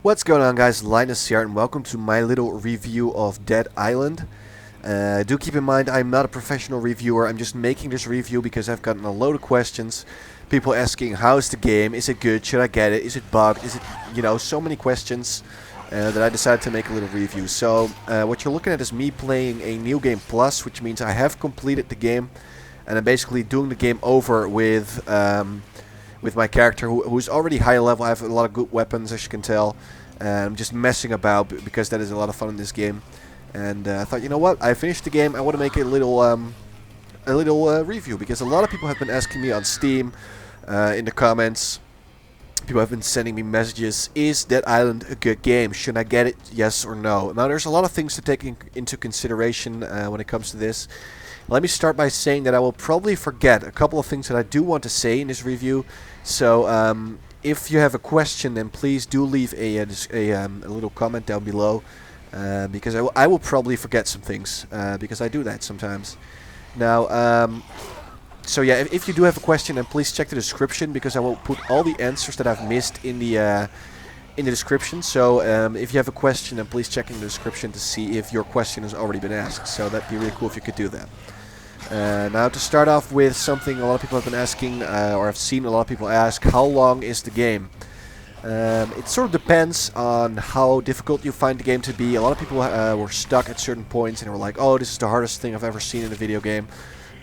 What's going on, guys? Linus here, and welcome to my little review of Dead Island. Do keep in mind, I'm not a professional reviewer. I'm just making this review because I've gotten a load of questions. People asking, how's the game? Is it good? Should I get it? Is it bugged? Is it, so many questions that I decided to make a little review. So, what you're looking at is me playing a New Game Plus, which means I have completed the game. And I'm basically doing the game over with my character who's already high level. I have a lot of good weapons, as you can tell. I'm just messing about because that is a lot of fun in this game. And I thought, you know what? I finished the game. I want to make a little review because a lot of people have been asking me on Steam, in the comments. People have been sending me messages. Is Dead Island a good game? Should I get it? Yes or no? Now, there's a lot of things to take into consideration when it comes to this. Let me start by saying that I will probably forget a couple of things that I do want to say in this review. So, if you have a question, then please do leave a little comment down below. Because I will probably forget some things, because I do that sometimes. Now, so yeah, if you do have a question, then please check the description, because I will put all the answers that I've missed in the description. So if you have a question, then please check in the description to see if your question has already been asked. So that'd be really cool if you could do that. Now, to start off with something a lot of people have been asking, or I've seen a lot of people ask, how long is the game? It sort of depends on how difficult you find the game to be. A lot of people were stuck at certain points and were like, oh, this is the hardest thing I've ever seen in a video game.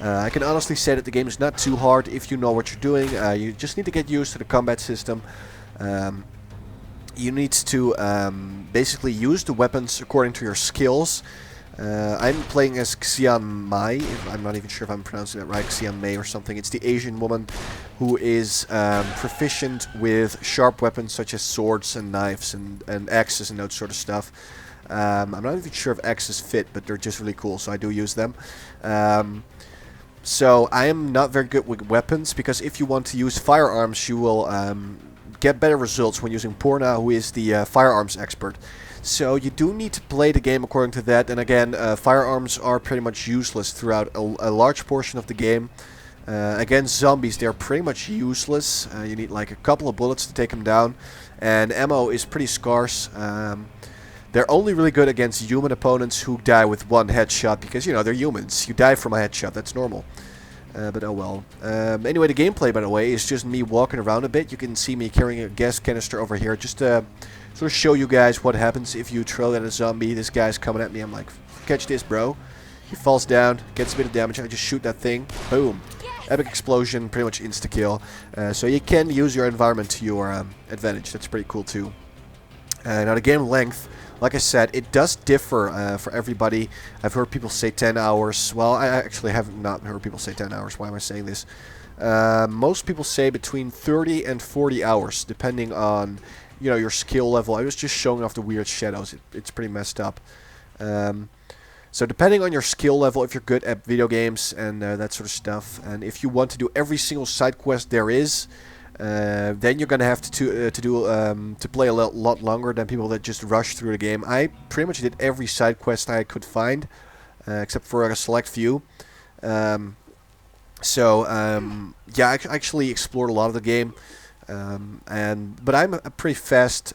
I can honestly say that the game is not too hard if you know what you're doing. You just need to get used to the combat system. You need to basically use the weapons according to your skills. I'm playing as Xian Mai. I'm not even sure if I'm pronouncing that right, Xian Mei or something. It's the Asian woman who is proficient with sharp weapons such as swords and knives and axes and that sort of stuff. I'm not even sure if axes fit, but they're just really cool, so I do use them. So I am not very good with weapons, because if you want to use firearms, you will get better results when using Porna, who is the firearms expert. So you do need to play the game according to that. And again, firearms are pretty much useless throughout a large portion of the game. Against zombies, they're pretty much useless. You need like a couple of bullets to take them down. And ammo is pretty scarce. They're only really good against human opponents who die with one headshot, because, they're humans. You die from a headshot, that's normal. But oh well. Anyway, the gameplay, by the way, is just me walking around a bit. You can see me carrying a gas canister over here, just to sort of show you guys what happens if you throw at a zombie. This guy's coming at me. I'm like, catch this, bro. He falls down, gets a bit of damage. I just shoot that thing. Boom. Epic explosion, pretty much insta-kill. So you can use your environment to your advantage. That's pretty cool, too. Now, the game length, like I said, it does differ for everybody. I've heard people say 10 hours. Well, I actually have not heard people say 10 hours. Why am I saying this? Most people say between 30 and 40 hours, depending on, your skill level. I was just showing off the weird shadows. It's pretty messed up. So depending on your skill level, if you're good at video games and that sort of stuff, and if you want to do every single side quest there is, then you're gonna have to play a lot longer than people that just rush through the game. I pretty much did every side quest I could find, except for a select few. Yeah, I actually explored a lot of the game, but I'm a pretty fast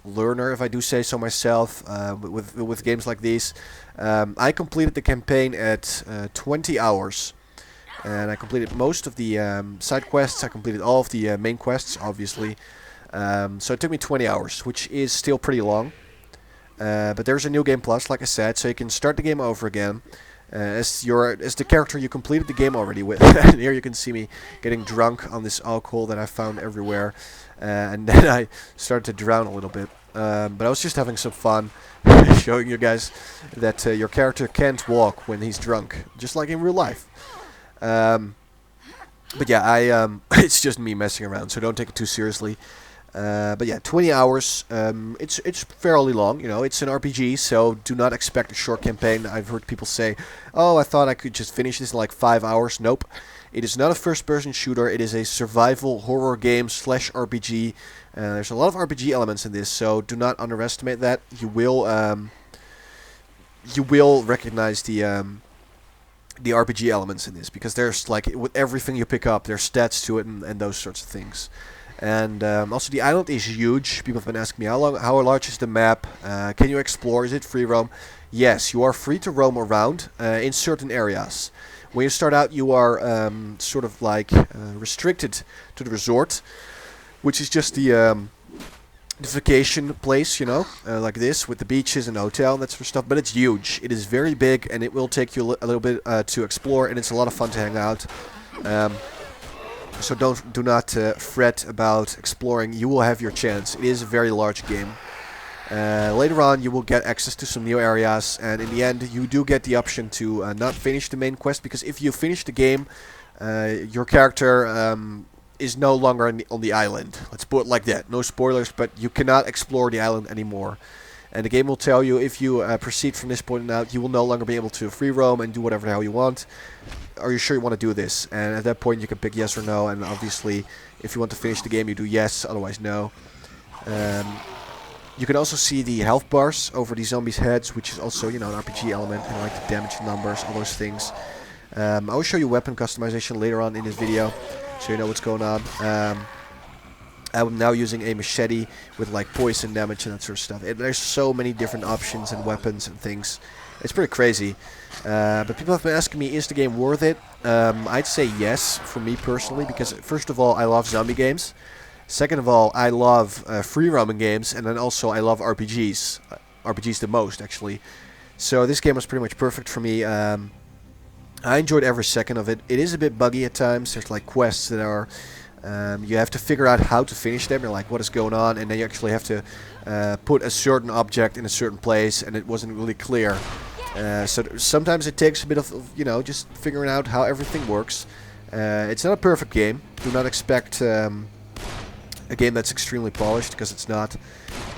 learner, if I do say so myself. With games like these, I completed the campaign at 20 hours. And I completed most of the side quests. I completed all of the main quests, obviously. So it took me 20 hours, which is still pretty long. But there's a New Game Plus, like I said, so you can start the game over again. As the character you completed the game already with. And here you can see me getting drunk on this alcohol that I found everywhere. And then I started to drown a little bit. But I was just having some fun, showing you guys that your character can't walk when he's drunk, just like in real life. But yeah, it's just me messing around, so don't take it too seriously. But yeah, 20 hours, it's fairly long, it's an RPG, so do not expect a short campaign. I've heard people say, oh, I thought I could just finish this in like 5 hours. Nope. It is not a first-person shooter, it is a survival horror game / RPG. There's a lot of RPG elements in this, so do not underestimate that. You will recognize the RPG elements in this, because there's, like, with everything you pick up, there's stats to it and those sorts of things. And also the island is huge. People have been asking me how large is the map? Can you explore? Is it free roam? Yes, you are free to roam around in certain areas. When you start out, you are sort of like restricted to the resort, which is just the vacation place, you know, like this with the beaches and the hotel and that sort of stuff. But it's huge. It is very big, and it will take you a little bit to explore, and it's a lot of fun to hang out. So do not fret about exploring. You will have your chance. It is a very large game. Later on, you will get access to some new areas, and in the end, you do get the option to not finish the main quest, because if you finish the game, your character is no longer on the island. Let's put it like that. No spoilers, but you cannot explore the island anymore. And the game will tell you if you proceed from this point on out, you will no longer be able to free roam and do whatever the hell you want. Are you sure you want to do this? And at that point, you can pick yes or no. And obviously, if you want to finish the game, you do yes. Otherwise, no. You can also see the health bars over the zombies' heads, which is also, you know, an RPG element, and like the damage numbers, all those things. I will show you weapon customization later on in this video, so you know what's going on. I'm now using a machete with like poison damage and that sort of stuff. There's so many different options and weapons and things. It's pretty crazy. But people have been asking me, is the game worth it? I'd say yes, for me personally, because first of all, I love zombie games. Second of all, I love free roaming games, and then also I love RPGs. RPGs the most, actually. So this game was pretty much perfect for me. I enjoyed every second of it. It is a bit buggy at times. There's like quests that are... you have to figure out how to finish them. You're like, what is going on? And then you actually have to put a certain object in a certain place, and it wasn't really clear. So sometimes it takes a bit of, you know, just figuring out how everything works. It's not a perfect game. Do not expect a game that's extremely polished, because it's not.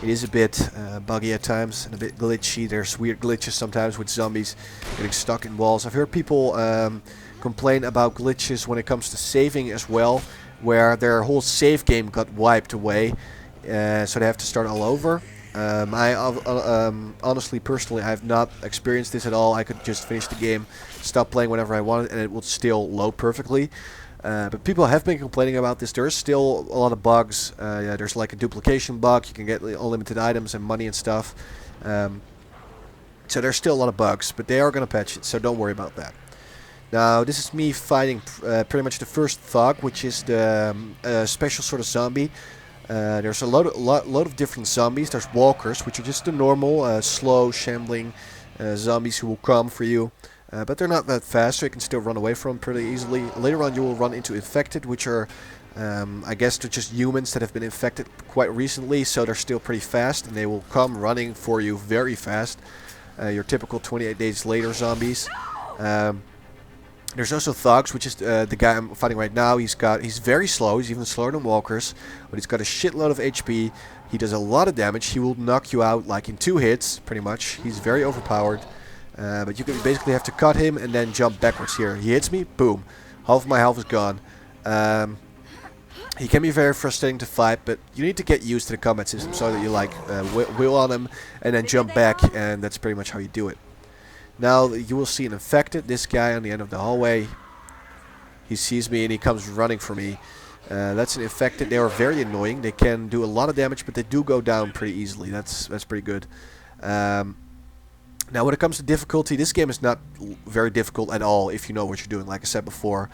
It is a bit buggy at times and a bit glitchy. There's weird glitches sometimes with zombies getting stuck in walls. I've heard people complain about glitches when it comes to saving as well, where their whole save game got wiped away, so they have to start all over. Honestly, personally, I have not experienced this at all. I could just finish the game, stop playing whenever I wanted, and it would still load perfectly. But people have been complaining about this. There is still a lot of bugs. Yeah, there's like a duplication bug. You can get unlimited items and money and stuff. So there's still a lot of bugs, but they are going to patch it, so don't worry about that. Now, this is me fighting pretty much the first thug, which is the special sort of zombie. There's a lot of different zombies. There's walkers, which are just the normal, slow, shambling zombies who will come for you. But they're not that fast, so you can still run away from them pretty easily. Later on, you will run into infected, which are, I guess, they're just humans that have been infected quite recently, so they're still pretty fast, and they will come running for you very fast. Your typical 28 days later zombies. There's also thugs, which is the guy I'm fighting right now. He's very slow. He's even slower than walkers, but he's got a shitload of HP. He does a lot of damage. He will knock you out like in 2 hits, pretty much. He's very overpowered. But you can basically have to cut him and then jump backwards here. He hits me, boom. Half of my health is gone. He can be very frustrating to fight, but you need to get used to the combat system so that you like wheel on him and then jump back, and that's pretty much how you do it. Now you will see an infected, this guy on the end of the hallway. He sees me and he comes running for me. That's an infected. They are very annoying. They can do a lot of damage, but they do go down pretty easily. That's pretty good. Now when it comes to difficulty, this game is not very difficult at all if you know what you're doing, like I said before.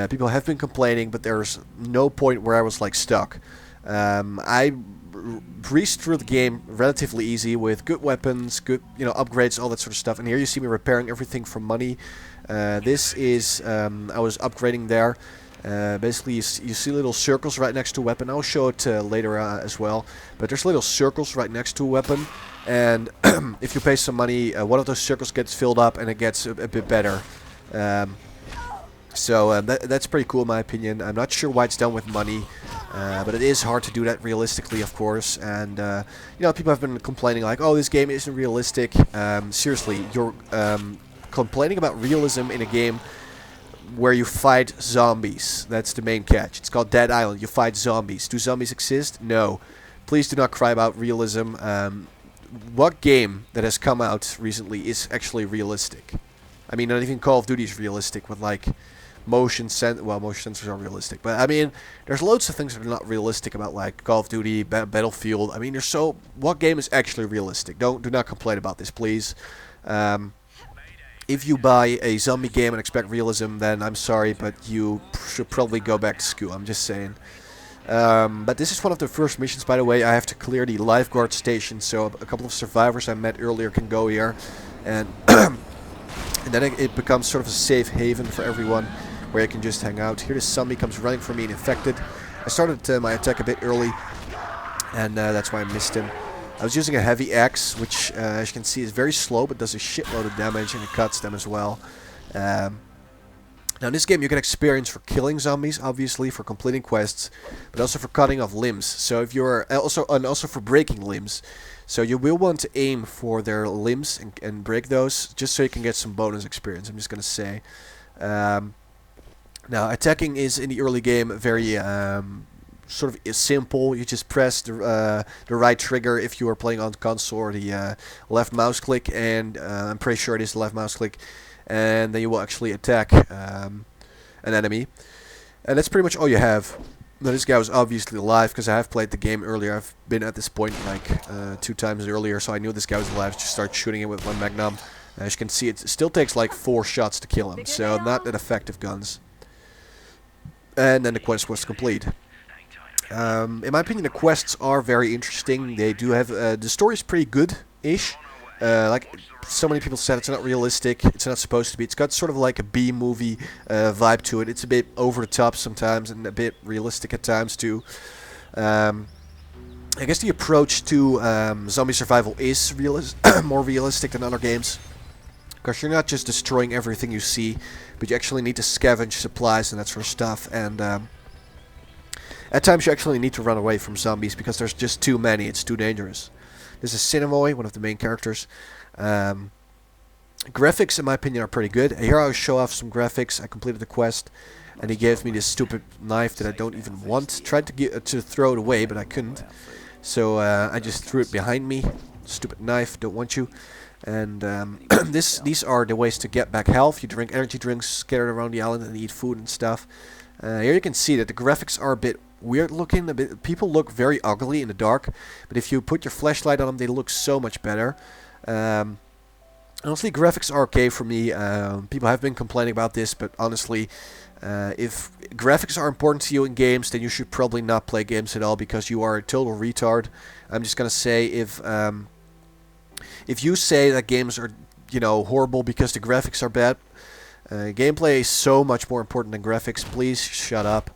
People have been complaining, but there's no point where I was like stuck. I breezed through the game relatively easy with good weapons, good upgrades, all that sort of stuff. And here you see me repairing everything for money. This is, I was upgrading there. Basically you see little circles right next to a weapon. I'll show it later as well. But there's little circles right next to a weapon. And if you pay some money, one of those circles gets filled up and it gets a bit better. So that's pretty cool in my opinion. I'm not sure why it's done with money. But it is hard to do that realistically, of course. And people have been complaining like, oh, this game isn't realistic. Seriously, you're complaining about realism in a game where you fight zombies. That's the main catch. It's called Dead Island. You fight zombies. Do zombies exist? No. Please do not cry about realism. What game that has come out recently is actually realistic? I mean, not even Call of Duty is realistic with like motion sensors are realistic, but I mean, there's loads of things that are not realistic about like Call of Duty, Battlefield. I mean, what game is actually realistic? Do not complain about this, please. If you buy a zombie game and expect realism, then I'm sorry, but you should probably go back to school. I'm just saying. But this is one of the first missions, by the way. I have to clear the lifeguard station, so a couple of survivors I met earlier can go here, and and then it becomes sort of a safe haven for everyone, where you can just hang out. Here, this zombie comes running for me and infected. I started my attack a bit early, and that's why I missed him. I was using a heavy axe, which, as you can see, is very slow, but does a shitload of damage, and it cuts them as well. Now, in this game, you get experience for killing zombies, obviously, for completing quests, but also for cutting off limbs. So if you're also for breaking limbs. So you will want to aim for their limbs and break those, just so you can get some bonus experience. I'm just gonna say. Now, attacking is in the early game very sort of simple. You just press the right trigger if you are playing on console, or the left mouse click, and I'm pretty sure it is the left mouse click, and then you will actually attack an enemy, and that's pretty much all you have. Now, this guy was obviously alive because I have played the game earlier. I've been at this point like 2 times earlier, so I knew this guy was alive. Just start shooting him with one magnum. As you can see, it still takes like 4 shots to kill him, so not that effective guns. And then the quest was complete. In my opinion, the quests are very interesting. They do have the story is pretty good-ish. Like so many people said, it's not realistic. It's not supposed to be. It's got sort of like a B-movie vibe to it. It's a bit over the top sometimes, and a bit realistic at times too. I guess the approach to zombie survival is more realistic than other games, because you're not just destroying everything you see, but you actually need to scavenge supplies and that sort of stuff. And at times you actually need to run away from zombies because there's just too many. It's too dangerous. This is Cinemoy, one of the main characters. Graphics, in my opinion, are pretty good. Here I'll show off some graphics. I completed the quest, and he gave me this stupid knife that I don't even want. Tried to throw it away, but I couldn't. So I just threw it behind me. Stupid knife, don't want you. And these are the ways to get back health. You drink energy drinks scattered around the island and eat food and stuff. Here you can see that the graphics are a bit weird looking. People look very ugly in the dark, but if you put your flashlight on them, they look so much better. Honestly, graphics are okay for me. People have been complaining about this, but honestly, if graphics are important to you in games, then you should probably not play games at all, because you are a total retard. I'm just gonna say, if you say that games are, horrible because the graphics are bad, gameplay is so much more important than graphics. Please shut up.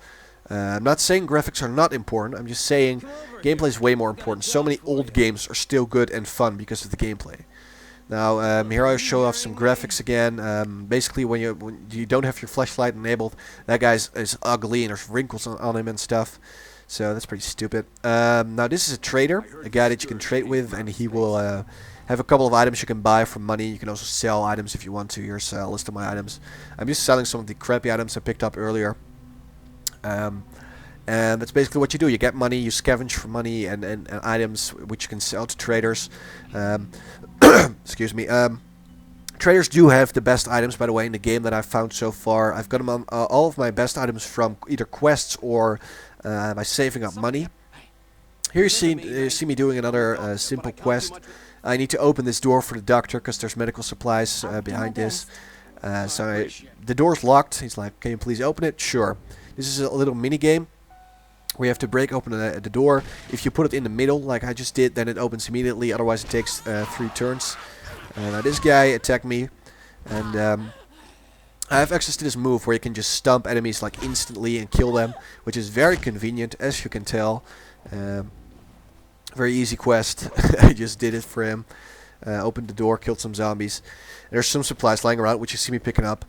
I'm not saying graphics are not important. I'm just saying gameplay is way more important. So many old games are still good and fun because of the gameplay. Now, here I'll show off some graphics again. Basically, when you don't have your flashlight enabled, that guy is ugly and there's wrinkles on him and stuff. So that's pretty stupid. Now, this is a trader, a guy that you can trade with, and he will have a couple of items you can buy for money. You can also sell items if you want to. Here's a list of my items. I'm just selling some of the crappy items I picked up earlier. And that's basically what you do. You get money, you scavenge for money and items which you can sell to traders. Excuse me. Traders do have the best items, by the way, in the game that I've found so far. I've got them on, all of my best items from either quests or by saving up money. Here you see me doing another simple quest. I need to open this door for the doctor because there's medical supplies behind this. So the door's locked. He's like, "Can you please open it?" Sure. This is a little mini game. We have to break open the door. If you put it in the middle, like I just did, then it opens immediately. Otherwise, it takes 3 turns. Now this guy attacked me, and I have access to this move where you can just stomp enemies like instantly and kill them, which is very convenient, as you can tell. Very easy quest. I just did it for him. Opened the door, killed some zombies. There's some supplies lying around, which you see me picking up.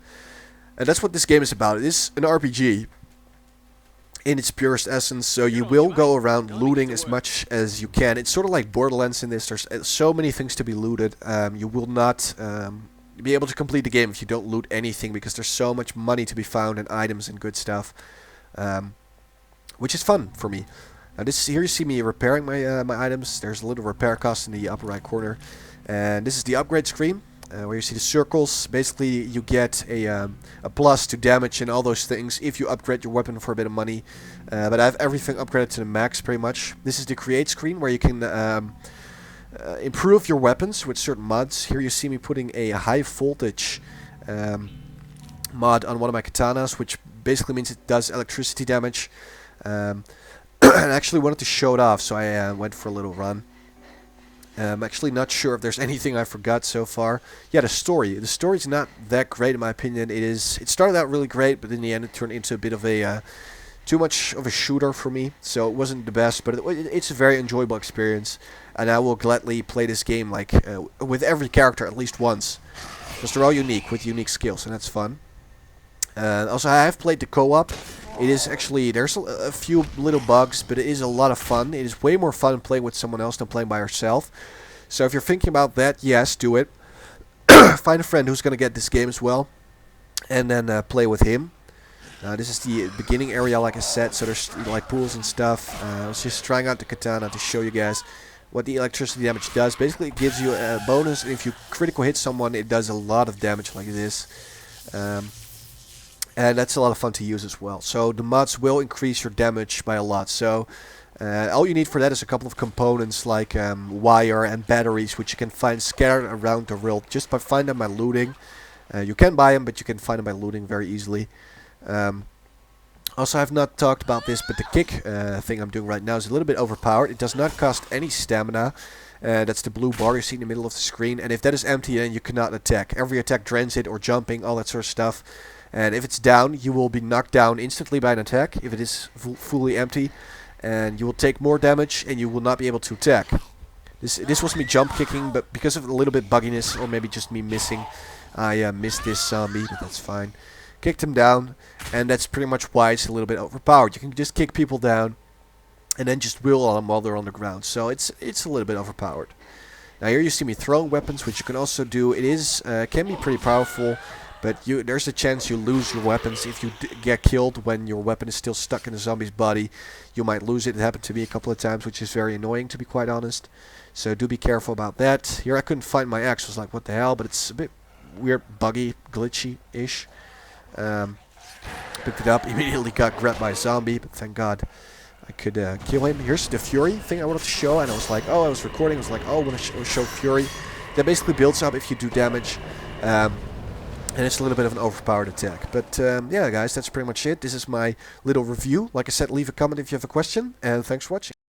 And that's what this game is about. It is an RPG in its purest essence, so you will go around looting as much as you can. It's sort of like Borderlands in this. There's so many things to be looted. You will not be able to complete the game if you don't loot anything, because there's so much money to be found and items and good stuff, which is fun for me. Now here you see me repairing my items. There's a little repair cost in the upper right corner, and this is the upgrade screen. where you see the circles. Basically, you get a plus to damage and all those things if you upgrade your weapon for a bit of money. But I have everything upgraded to the max pretty much. This is the create screen where you can improve your weapons with certain mods. Here you see me putting a high voltage mod on one of my katanas, which basically means it does electricity damage. And I actually wanted to show it off, so I went for a little run. I'm actually not sure if there's anything I forgot so far. Yeah, the story. The story's not that great in my opinion. It started out really great, but in the end it turned into a bit of a too much of a shooter for me. So it wasn't the best, but it's a very enjoyable experience, and I will gladly play this game like with every character at least once, because they're all unique with unique skills, and that's fun. Also, I have played the co-op. It is actually, there's a few little bugs, but it is a lot of fun. It is way more fun playing with someone else than playing by yourself. So if you're thinking about that, yes, do it. Find a friend who's going to get this game as well, and then play with him. This is the beginning area, like I said, so there's like pools and stuff. I was just trying out the katana to show you guys what the electricity damage does. Basically, it gives you a bonus, and if you critical hit someone, it does a lot of damage like this. And that's a lot of fun to use as well. So the mods will increase your damage by a lot. So all you need for that is a couple of components like wire and batteries, which you can find scattered around the world just by finding them by looting. You can buy them, but you can find them by looting very easily. Also, I've not talked about this, but the kick thing I'm doing right now is a little bit overpowered. It does not cost any stamina. That's the blue bar you see in the middle of the screen. And if that is empty, then you cannot attack. Every attack drains it, or jumping, all that sort of stuff. And if it's down, you will be knocked down instantly by an attack if it is fully empty. And you will take more damage, and you will not be able to attack. This was me jump kicking, but because of a little bit bugginess, or maybe just me missing, I missed this zombie, but that's fine. Kicked him down, and that's pretty much why it's a little bit overpowered. You can just kick people down, and then just wheel on them while they're on the ground. So it's a little bit overpowered. Now here you see me throwing weapons, which you can also do. It is can be pretty powerful. But there's a chance you lose your weapons if you get killed when your weapon is still stuck in the zombie's body. You might lose it. It happened to me a couple of times, which is very annoying, to be quite honest. So do be careful about that. Here I couldn't find my axe. I was like, what the hell? But it's a bit weird, buggy, glitchy-ish. Picked it up, immediately got grabbed by a zombie, but thank God I could kill him. Here's the Fury thing I wanted to show, and I was like, oh, I was recording. I was like, oh, I want to show Fury. That basically builds up if you do damage. And it's a little bit of an overpowered attack. But yeah, guys, that's pretty much it. This is my little review. Like I said, leave a comment if you have a question. And thanks for watching.